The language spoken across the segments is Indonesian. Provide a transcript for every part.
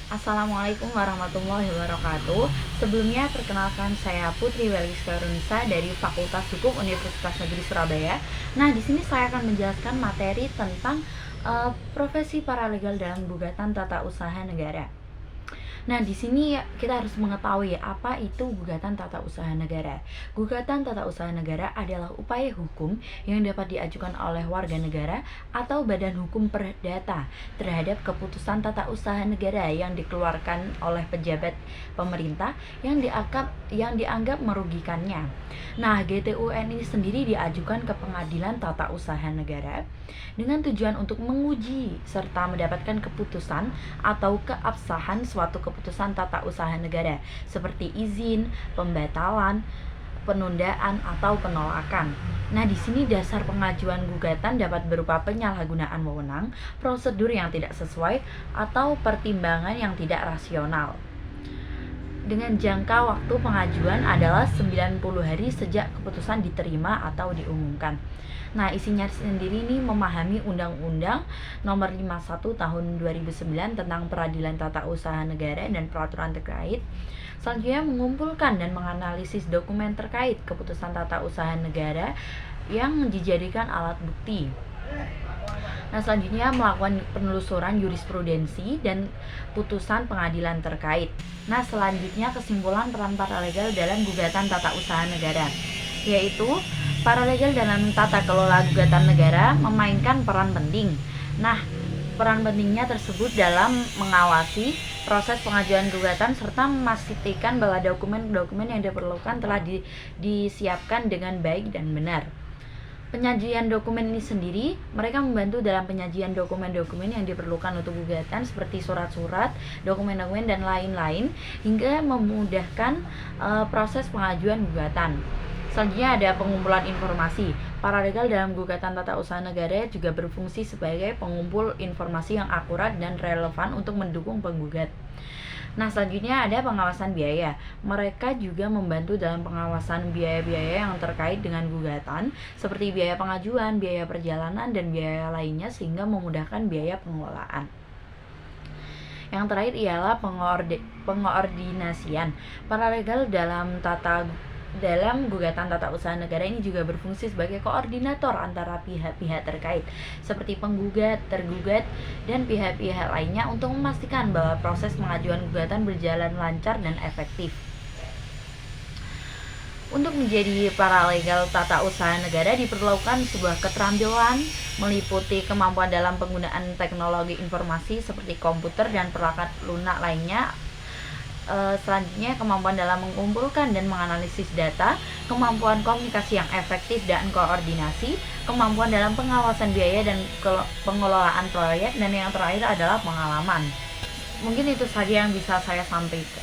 Assalamualaikum warahmatullahi wabarakatuh. Sebelumnya perkenalkan saya Putri Welis Karunisa dari Fakultas Hukum Universitas Negeri Surabaya. Nah, di sini saya akan menjelaskan materi tentang profesi paralegal dalam gugatan tata usaha negara. Nah, di sini kita harus mengetahui apa itu gugatan tata usaha negara. Gugatan tata usaha negara adalah upaya hukum yang dapat diajukan oleh warga negara atau badan hukum perdata terhadap keputusan tata usaha negara yang dikeluarkan oleh pejabat pemerintah yang dianggap merugikannya. Nah, GTUN ini sendiri diajukan ke Pengadilan Tata Usaha Negara dengan tujuan untuk menguji serta mendapatkan keputusan atau keabsahan suatu keputusan tata usaha negara seperti izin, pembatalan, penundaan atau penolakan. Nah, di sini dasar pengajuan gugatan dapat berupa penyalahgunaan wewenang, prosedur yang tidak sesuai, atau pertimbangan yang tidak rasional. Dengan jangka waktu pengajuan adalah 90 hari sejak keputusan diterima atau diumumkan. Nah, isinya sendiri ini memahami Undang-Undang Nomor 51 Tahun 2009 tentang Peradilan Tata Usaha Negara dan peraturan terkait. Selanjutnya mengumpulkan dan menganalisis dokumen terkait keputusan tata usaha negara yang dijadikan alat bukti. Nah, selanjutnya melakukan penelusuran jurisprudensi dan putusan pengadilan terkait. Nah, selanjutnya kesimpulan peran paralegal dalam gugatan tata usaha negara, yaitu paralegal dalam tata kelola gugatan negara memainkan peran penting. Nah, peran pentingnya tersebut dalam mengawasi proses pengajuan gugatan serta memastikan bahwa dokumen-dokumen yang diperlukan telah disiapkan dengan baik dan benar. Penyajian dokumen ini sendiri, mereka membantu dalam penyajian dokumen-dokumen yang diperlukan untuk gugatan seperti surat-surat, dokumen-dokumen, dan lain-lain hingga memudahkan proses pengajuan gugatan. Selanjutnya ada pengumpulan informasi. Paralegal dalam gugatan tata usaha negara juga berfungsi sebagai pengumpul informasi yang akurat dan relevan untuk mendukung penggugat. Nah, selanjutnya ada pengawasan biaya. Mereka juga membantu dalam pengawasan biaya-biaya yang terkait dengan gugatan, seperti biaya pengajuan, biaya perjalanan, dan biaya lainnya sehingga memudahkan biaya pengelolaan. Yang terakhir ialah pengoordinasian. Paralegal dalam gugatan tata usaha negara ini juga berfungsi sebagai koordinator antara pihak-pihak terkait seperti penggugat, tergugat, dan pihak-pihak lainnya untuk memastikan bahwa proses pengajuan gugatan berjalan lancar dan efektif. Untuk menjadi paralegal tata usaha negara diperlukan sebuah keterampilan meliputi kemampuan dalam penggunaan teknologi informasi seperti komputer dan perangkat lunak lainnya. Selanjutnya kemampuan dalam mengumpulkan dan menganalisis data, kemampuan komunikasi yang efektif dan koordinasi, kemampuan dalam pengawasan biaya dan pengelolaan proyek, dan yang terakhir adalah pengalaman. Mungkin itu saja yang bisa saya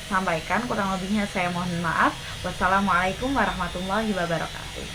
sampaikan, kurang lebihnya saya mohon maaf. Wassalamualaikum warahmatullahi wabarakatuh.